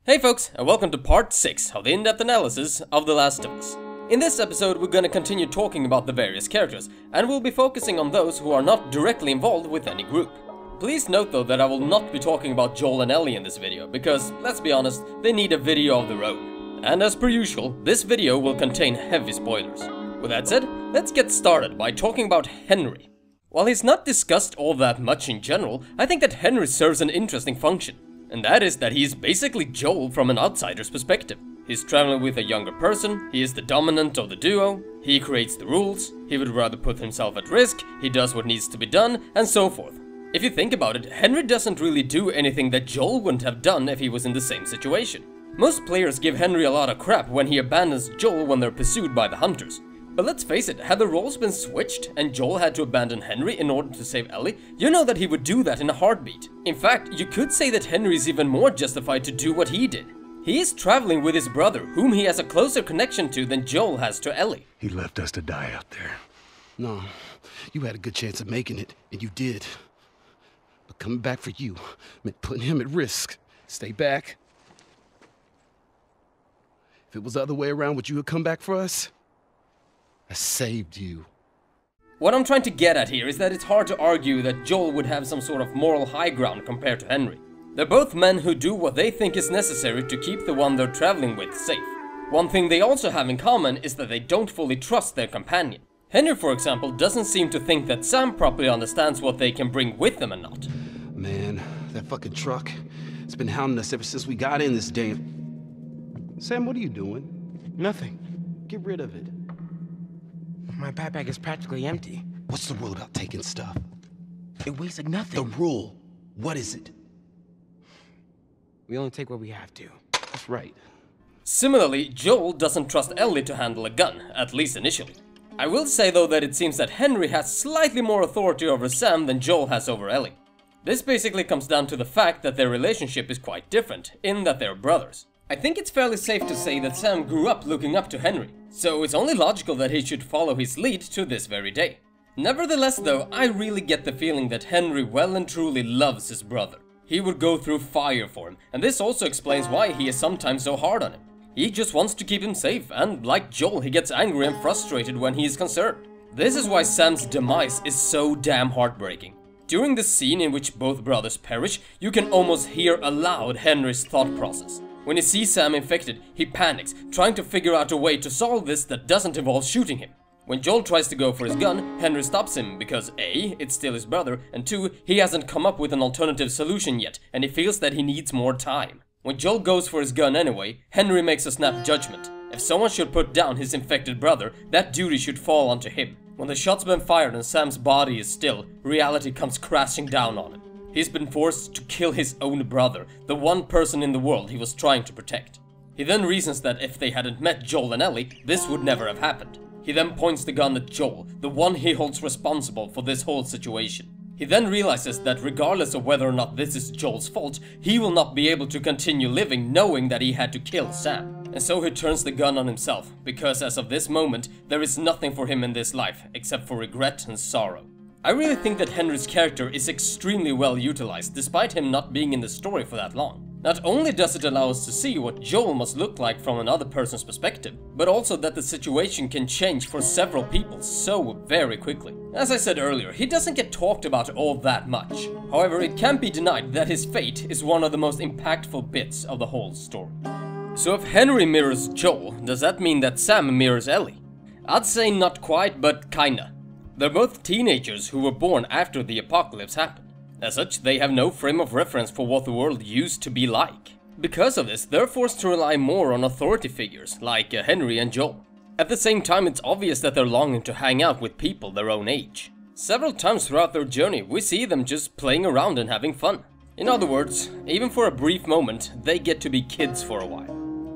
Hey folks, and welcome to part 6 of the in-depth analysis of The Last of Us. In this episode we're gonna continue talking about the various characters, and we'll be focusing on those who are not directly involved with any group. Please note though that I will not be talking about Joel and Ellie in this video, because, let's be honest, they need a video of their own. And as per usual, this video will contain heavy spoilers. With that said, let's get started by talking about Henry. While he's not discussed all that much in general, I think that Henry serves an interesting function. And that is that he's basically Joel from an outsider's perspective. He's traveling with a younger person, he is the dominant of the duo, he creates the rules, he would rather put himself at risk, he does what needs to be done, and so forth. If you think about it, Henry doesn't really do anything that Joel wouldn't have done if he was in the same situation. Most players give Henry a lot of crap when he abandons Joel when they're pursued by the hunters. But let's face it, had the roles been switched and Joel had to abandon Henry in order to save Ellie, you know that he would do that in a heartbeat. In fact, you could say that Henry is even more justified to do what he did. He is traveling with his brother, whom he has a closer connection to than Joel has to Ellie. He left us to die out there. No, you had a good chance of making it, and you did. But coming back for you meant putting him at risk. Stay back. If it was the other way around, would you have come back for us? I saved you. What I'm trying to get at here is that it's hard to argue that Joel would have some sort of moral high ground compared to Henry. They're both men who do what they think is necessary to keep the one they're traveling with safe. One thing they also have in common is that they don't fully trust their companion. Henry, for example, doesn't seem to think that Sam properly understands what they can bring with them and not. Man, that fucking truck, it's been hounding us ever since we got in this damn... Sam, what are you doing? Nothing. Get rid of it. My backpack is practically empty. What's the rule about taking stuff? It weighs like nothing. The rule. What is it? We only take what we have to. That's right. Similarly, Joel doesn't trust Ellie to handle a gun, at least initially. I will say though that it seems that Henry has slightly more authority over Sam than Joel has over Ellie. This basically comes down to the fact that their relationship is quite different, in that they're brothers. I think it's fairly safe to say that Sam grew up looking up to Henry, so it's only logical that he should follow his lead to this very day. Nevertheless though, I really get the feeling that Henry well and truly loves his brother. He would go through fire for him, and this also explains why he is sometimes so hard on him. He just wants to keep him safe, and like Joel, he gets angry and frustrated when he is concerned. This is why Sam's demise is so damn heartbreaking. During the scene in which both brothers perish, you can almost hear aloud Henry's thought process. When he sees Sam infected, he panics, trying to figure out a way to solve this that doesn't involve shooting him. When Joel tries to go for his gun, Henry stops him because A, it's still his brother, and 2, he hasn't come up with an alternative solution yet, and he feels that he needs more time. When Joel goes for his gun anyway, Henry makes a snap judgment. If someone should put down his infected brother, that duty should fall onto him. When the shot's been fired and Sam's body is still, reality comes crashing down on him. He's been forced to kill his own brother, the one person in the world he was trying to protect. He then reasons that if they hadn't met Joel and Ellie, this would never have happened. He then points the gun at Joel, the one he holds responsible for this whole situation. He then realizes that regardless of whether or not this is Joel's fault, he will not be able to continue living knowing that he had to kill Sam. And so he turns the gun on himself, because as of this moment, there is nothing for him in this life except for regret and sorrow. I really think that Henry's character is extremely well utilized, despite him not being in the story for that long. Not only does it allow us to see what Joel must look like from another person's perspective, but also that the situation can change for several people so very quickly. As I said earlier, he doesn't get talked about all that much. However, it can't be denied that his fate is one of the most impactful bits of the whole story. So if Henry mirrors Joel, does that mean that Sam mirrors Ellie? I'd say not quite, but kinda. They're both teenagers who were born after the apocalypse happened. As such, they have no frame of reference for what the world used to be like. Because of this, they're forced to rely more on authority figures, like Henry and Joel. At the same time, it's obvious that they're longing to hang out with people their own age. Several times throughout their journey, we see them just playing around and having fun. In other words, even for a brief moment, they get to be kids for a while.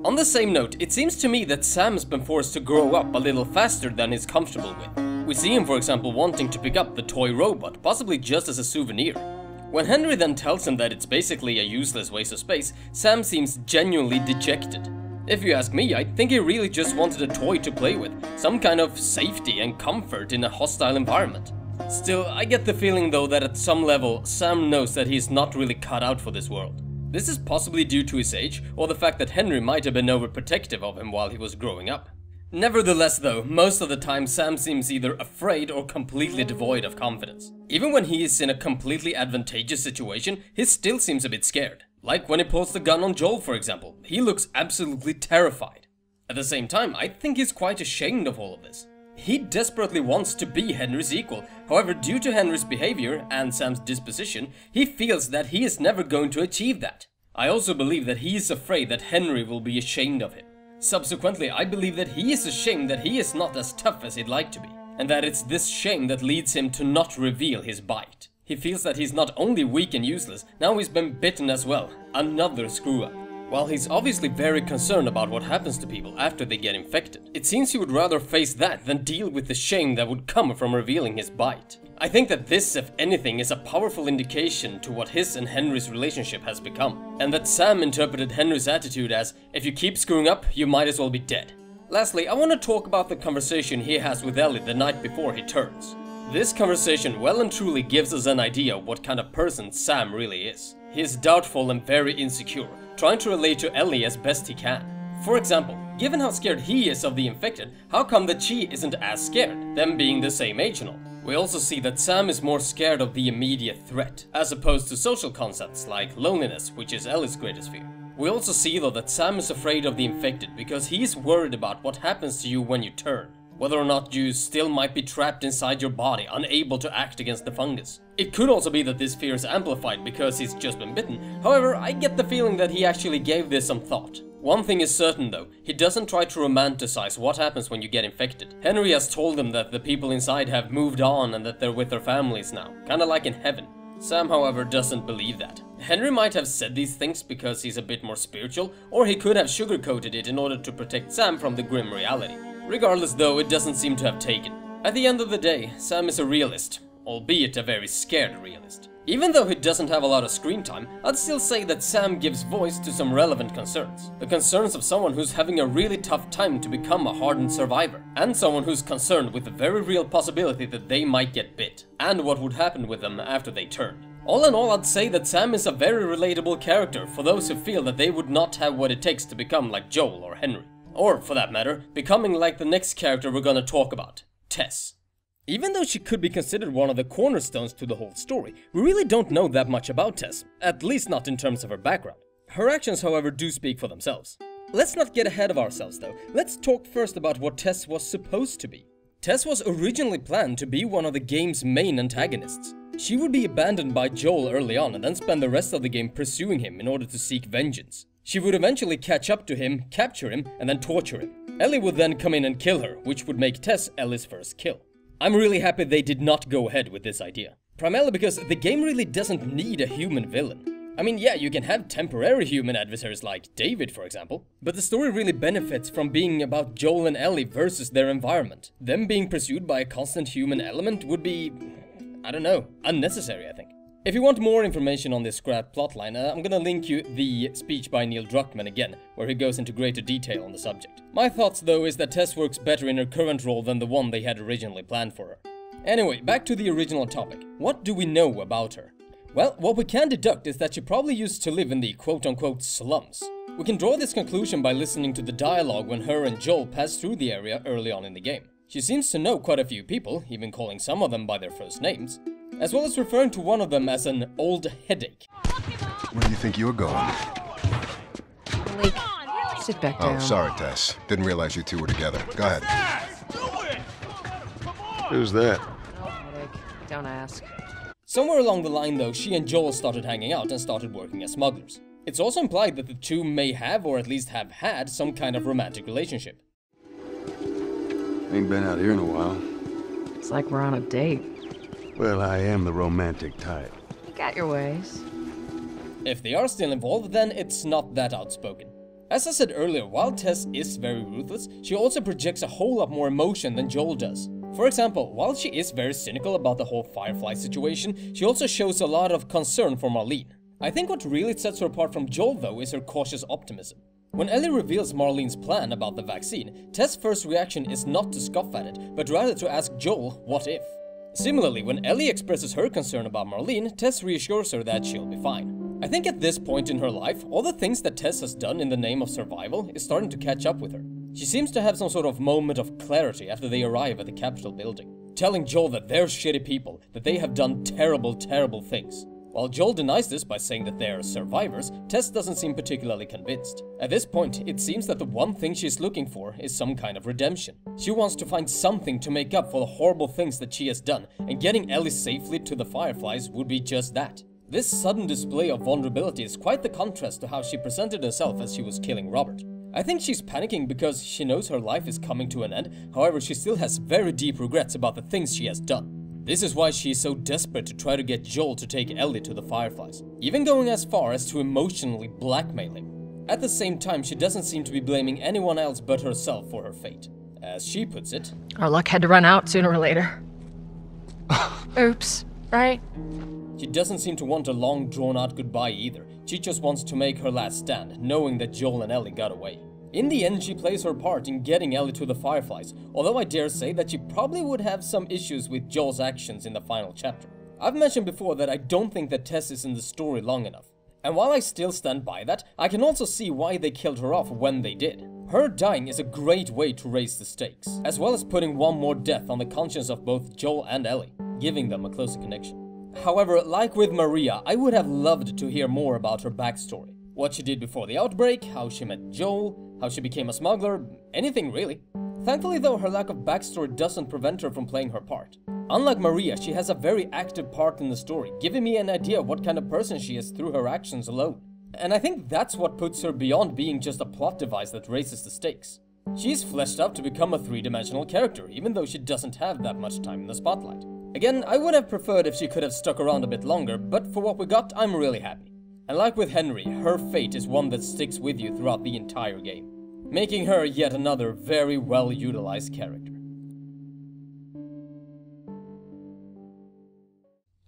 On the same note, it seems to me that Sam's been forced to grow up a little faster than he's comfortable with. We see him, for example, wanting to pick up the toy robot, possibly just as a souvenir. When Henry then tells him that it's basically a useless waste of space, Sam seems genuinely dejected. If you ask me, I think he really just wanted a toy to play with, some kind of safety and comfort in a hostile environment. Still, I get the feeling though that at some level, Sam knows that he's not really cut out for this world. This is possibly due to his age, or the fact that Henry might have been overprotective of him while he was growing up. Nevertheless though, most of the time Sam seems either afraid or completely devoid of confidence. Even when he is in a completely advantageous situation, he still seems a bit scared. Like when he pulls the gun on Joel, for example. He looks absolutely terrified. At the same time, I think he's quite ashamed of all of this. He desperately wants to be Henry's equal, however due to Henry's behavior and Sam's disposition, he feels that he is never going to achieve that. I also believe that he is afraid that Henry will be ashamed of him. Subsequently, I believe that he is ashamed that he is not as tough as he'd like to be, and that it's this shame that leads him to not reveal his bite. He feels that he's not only weak and useless, now he's been bitten as well, another screw-up. While he's obviously very concerned about what happens to people after they get infected, it seems he would rather face that than deal with the shame that would come from revealing his bite. I think that this, if anything, is a powerful indication to what his and Henry's relationship has become, and that Sam interpreted Henry's attitude as, if you keep screwing up, you might as well be dead. Lastly, I want to talk about the conversation he has with Ellie the night before he turns. This conversation well and truly gives us an idea of what kind of person Sam really is. He is doubtful and very insecure, trying to relate to Ellie as best he can. For example, given how scared he is of the infected, how come that she isn't as scared, them being the same age and all? We also see that Sam is more scared of the immediate threat, as opposed to social concepts like loneliness, which is Ellie's greatest fear. We also see though that Sam is afraid of the infected because he is worried about what happens to you when you turn. Whether or not you still might be trapped inside your body, unable to act against the fungus. It could also be that this fear is amplified because he's just been bitten, however, I get the feeling that he actually gave this some thought. One thing is certain though, he doesn't try to romanticize what happens when you get infected. Henry has told him that the people inside have moved on and that they're with their families now, kinda like in heaven. Sam, however, doesn't believe that. Henry might have said these things because he's a bit more spiritual, or he could have sugarcoated it in order to protect Sam from the grim reality. Regardless though, it doesn't seem to have taken. At the end of the day, Sam is a realist, albeit a very scared realist. Even though he doesn't have a lot of screen time, I'd still say that Sam gives voice to some relevant concerns. The concerns of someone who's having a really tough time to become a hardened survivor, and someone who's concerned with the very real possibility that they might get bit, and what would happen with them after they turned. All in all, I'd say that Sam is a very relatable character for those who feel that they would not have what it takes to become like Joel or Henry. Or, for that matter, becoming like the next character we're gonna talk about, Tess. Even though she could be considered one of the cornerstones to the whole story, we really don't know that much about Tess, at least not in terms of her background. Her actions, however, do speak for themselves. Let's not get ahead of ourselves though, let's talk first about what Tess was supposed to be. Tess was originally planned to be one of the game's main antagonists. She would be abandoned by Joel early on and then spend the rest of the game pursuing him in order to seek vengeance. She would eventually catch up to him, capture him, and then torture him. Ellie would then come in and kill her, which would make Tess Ellie's first kill. I'm really happy they did not go ahead with this idea. Primarily because the game really doesn't need a human villain. I mean, yeah, you can have temporary human adversaries like David, for example, but the story really benefits from being about Joel and Ellie versus their environment. Them being pursued by a constant human element would be, I don't know, unnecessary, I think. If you want more information on this scrap plotline, I'm gonna link you the speech by Neil Druckmann again, where he goes into greater detail on the subject. My thoughts though is that Tess works better in her current role than the one they had originally planned for her. Anyway, back to the original topic. What do we know about her? Well, what we can deduct is that she probably used to live in the quote-unquote slums. We can draw this conclusion by listening to the dialogue when her and Joel pass through the area early on in the game. She seems to know quite a few people, even calling some of them by their first names, as well as referring to one of them as an old headache. Where do you think you're going? Blake, sit back down. Oh, sorry, Tess. Didn't realize you two were together. Go ahead. Who's that? No headache. Don't ask. Somewhere along the line though, she and Joel started hanging out and started working as smugglers. It's also implied that the two may have, or at least have had, some kind of romantic relationship. Ain't been out here in a while. It's like we're on a date. Well, I am the romantic type. You got your ways. If they are still involved, then it's not that outspoken. As I said earlier, while Tess is very ruthless, she also projects a whole lot more emotion than Joel does. For example, while she is very cynical about the whole Firefly situation, she also shows a lot of concern for Marlene. I think what really sets her apart from Joel though is her cautious optimism. When Ellie reveals Marlene's plan about the vaccine, Tess' first reaction is not to scoff at it, but rather to ask Joel, what if? Similarly, when Ellie expresses her concern about Marlene, Tess reassures her that she'll be fine. I think at this point in her life, all the things that Tess has done in the name of survival is starting to catch up with her. She seems to have some sort of moment of clarity after they arrive at the Capitol building, telling Joel that they're shitty people, that they have done terrible, terrible things. While Joel denies this by saying that they're survivors, Tess doesn't seem particularly convinced. At this point, it seems that the one thing she's looking for is some kind of redemption. She wants to find something to make up for the horrible things that she has done, and getting Ellie safely to the Fireflies would be just that. This sudden display of vulnerability is quite the contrast to how she presented herself as she was killing Robert. I think she's panicking because she knows her life is coming to an end, however she still has very deep regrets about the things she has done. This is why she is so desperate to try to get Joel to take Ellie to the Fireflies, even going as far as to emotionally blackmail him. At the same time, she doesn't seem to be blaming anyone else but herself for her fate. As she puts it, Our luck had to run out sooner or later. Oops, right? she doesn't seem to want a long drawn-out goodbye either. She just wants to make her last stand, knowing that Joel and Ellie got away. In the end, she plays her part in getting Ellie to the Fireflies, although I dare say that she probably would have some issues with Joel's actions in the final chapter. I've mentioned before that I don't think that Tess is in the story long enough. And while I still stand by that, I can also see why they killed her off when they did. Her dying is a great way to raise the stakes, as well as putting one more death on the conscience of both Joel and Ellie, giving them a closer connection. However, like with Maria, I would have loved to hear more about her backstory. What she did before the outbreak, how she met Joel, how she became a smuggler, anything really. Thankfully though, her lack of backstory doesn't prevent her from playing her part. Unlike Maria, she has a very active part in the story, giving me an idea of what kind of person she is through her actions alone. And I think that's what puts her beyond being just a plot device that raises the stakes. She's fleshed out to become a three-dimensional character, even though she doesn't have that much time in the spotlight. Again, I would have preferred if she could have stuck around a bit longer, but for what we got, I'm really happy. And like with Henry, her fate is one that sticks with you throughout the entire game, making her yet another very well-utilized character.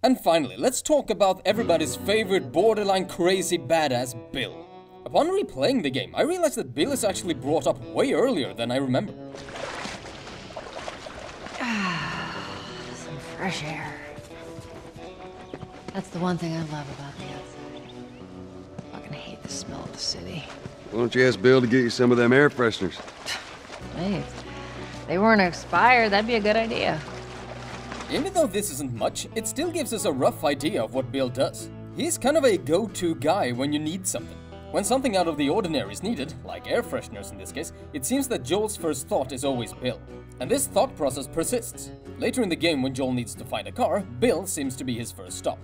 And finally, let's talk about everybody's favorite borderline crazy badass, Bill. Upon replaying the game, I realized that Bill is actually brought up way earlier than I remember. Some fresh air. That's the one thing I love about the outside. Fucking hate the smell of the city. Why don't you ask Bill to get you some of them air fresheners? Hey, if they weren't expired, that'd be a good idea. Even though this isn't much, it still gives us a rough idea of what Bill does. He's kind of a go-to guy when you need something. When something out of the ordinary is needed, like air fresheners in this case, it seems that Joel's first thought is always Bill. And this thought process persists. Later in the game, when Joel needs to find a car, Bill seems to be his first stop.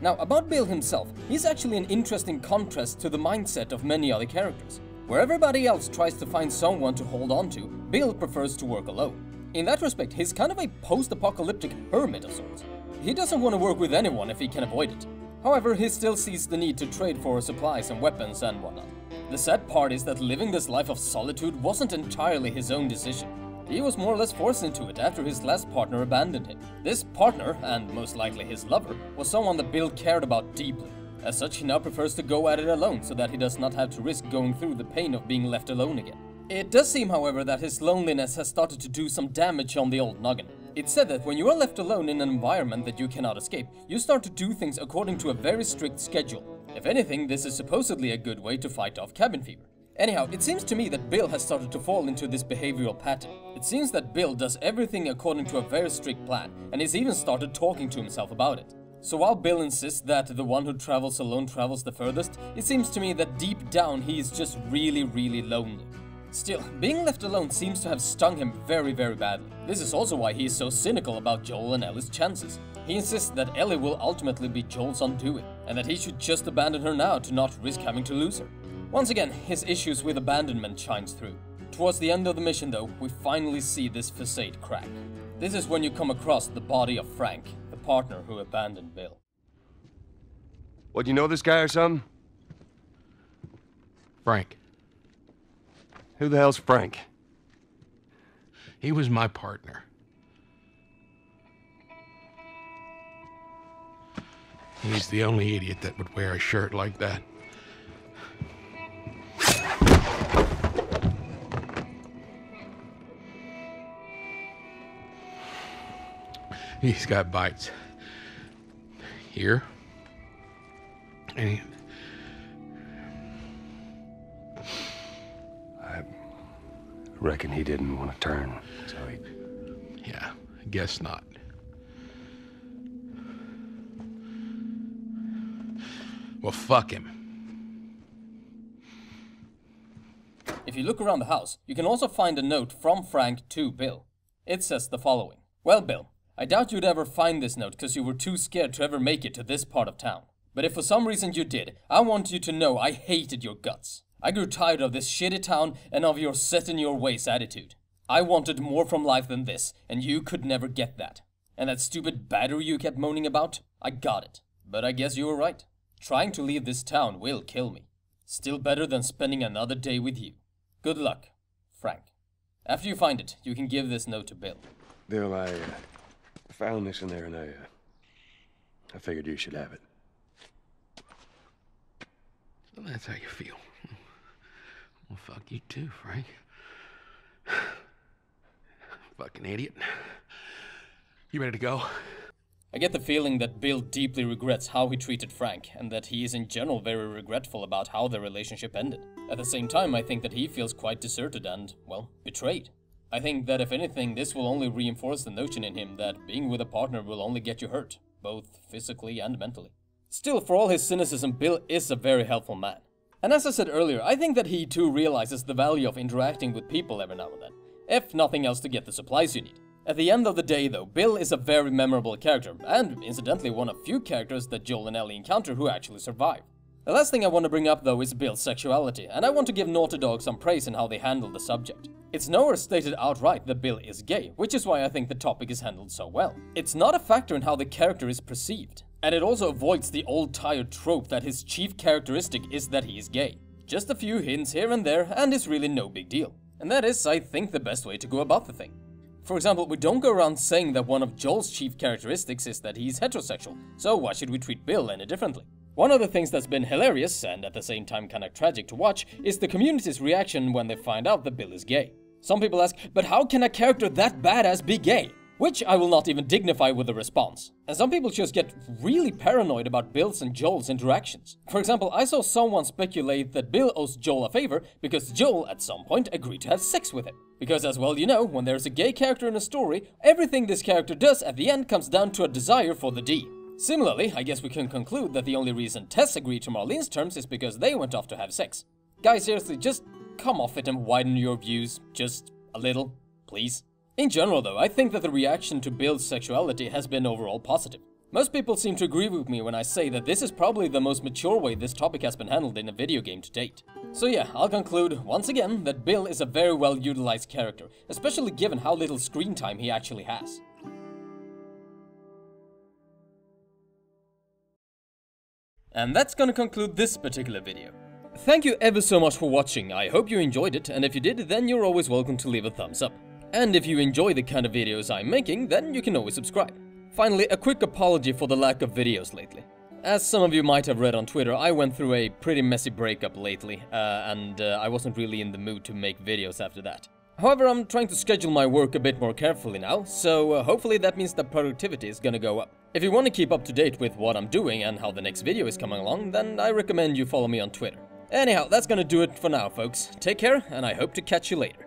Now, about Bill himself, he's actually an interesting contrast to the mindset of many other characters. Where everybody else tries to find someone to hold on to, Bill prefers to work alone. In that respect, he's kind of a post-apocalyptic hermit of sorts. He doesn't want to work with anyone if he can avoid it. However, he still sees the need to trade for supplies and weapons and whatnot. The sad part is that living this life of solitude wasn't entirely his own decision. He was more or less forced into it after his last partner abandoned him. This partner, and most likely his lover, was someone that Bill cared about deeply. As such, he now prefers to go at it alone so that he does not have to risk going through the pain of being left alone again. It does seem, however, that his loneliness has started to do some damage on the old noggin. It's said that when you are left alone in an environment that you cannot escape, you start to do things according to a very strict schedule. If anything, this is supposedly a good way to fight off cabin fever. Anyhow, it seems to me that Bill has started to fall into this behavioral pattern. It seems that Bill does everything according to a very strict plan, and he's even started talking to himself about it. So while Bill insists that the one who travels alone travels the furthest, it seems to me that deep down he is just really lonely. Still, being left alone seems to have stung him very badly. This is also why he is so cynical about Joel and Ellie's chances. He insists that Ellie will ultimately be Joel's undoing, and that he should just abandon her now to not risk having to lose her. Once again, his issues with abandonment shines through. Towards the end of the mission though, we finally see this facade crack. This is when you come across the body of Frank, the partner who abandoned Bill. What, you know this guy or something? Frank. Who the hell's Frank? He was my partner. He's the only idiot that would wear a shirt like that. He's got bites. Here. And Reckon he didn't want to turn, so he... Yeah, guess not. Well, fuck him. If you look around the house, you can also find a note from Frank to Bill. It says the following. Well, Bill, I doubt you'd ever find this note because you were too scared to ever make it to this part of town. But if for some reason you did, I want you to know I hated your guts. I grew tired of this shitty town and of your set-in-your-ways attitude. I wanted more from life than this, and you could never get that. And that stupid battery you kept moaning about, I got it. But I guess you were right. Trying to leave this town will kill me. Still better than spending another day with you. Good luck, Frank. After you find it, you can give this note to Bill. Bill, I found this in there, and I figured you should have it. So that's how you feel. Well, fuck you too, Frank. Fucking idiot. You ready to go? I get the feeling that Bill deeply regrets how he treated Frank, and that he is in general very regretful about how their relationship ended. At the same time, I think that he feels quite deserted and, well, betrayed. I think that if anything, this will only reinforce the notion in him that being with a partner will only get you hurt, both physically and mentally. Still, for all his cynicism, Bill is a very helpful man. And as I said earlier, I think that he too realizes the value of interacting with people every now and then, if nothing else to get the supplies you need. At the end of the day though, Bill is a very memorable character, and incidentally one of few characters that Joel and Ellie encounter who actually survive. The last thing I want to bring up though is Bill's sexuality, and I want to give Naughty Dog some praise in how they handle the subject. It's nowhere stated outright that Bill is gay, which is why I think the topic is handled so well. It's not a factor in how the character is perceived, and it also avoids the old tired trope that his chief characteristic is that he is gay. Just a few hints here and there, and it's really no big deal. And that is, I think, the best way to go about the thing. For example, we don't go around saying that one of Joel's chief characteristics is that he's heterosexual, so why should we treat Bill any differently? One of the things that's been hilarious, and at the same time kinda tragic to watch, is the community's reaction when they find out that Bill is gay. Some people ask, but how can a character that badass be gay? Which I will not even dignify with a response. And some people just get really paranoid about Bill's and Joel's interactions. For example, I saw someone speculate that Bill owes Joel a favor because Joel at some point agreed to have sex with him. Because as well you know, when there's a gay character in a story, everything this character does at the end comes down to a desire for the D. Similarly, I guess we can conclude that the only reason Tess agreed to Marlene's terms is because they went off to have sex. Guys, seriously, just come off it and widen your views, just a little, please. In general though, I think that the reaction to Bill's sexuality has been overall positive. Most people seem to agree with me when I say that this is probably the most mature way this topic has been handled in a video game to date. So yeah, I'll conclude, once again, that Bill is a very well utilized character, especially given how little screen time he actually has. And that's gonna conclude this particular video. Thank you ever so much for watching, I hope you enjoyed it, and if you did, then you're always welcome to leave a thumbs up. And if you enjoy the kind of videos I'm making, then you can always subscribe. Finally, a quick apology for the lack of videos lately. As some of you might have read on Twitter, I went through a pretty messy breakup lately, and I wasn't really in the mood to make videos after that. However, I'm trying to schedule my work a bit more carefully now, so hopefully that means that productivity is gonna go up. If you want to keep up to date with what I'm doing and how the next video is coming along, then I recommend you follow me on Twitter. Anyhow, that's gonna do it for now, folks. Take care, and I hope to catch you later.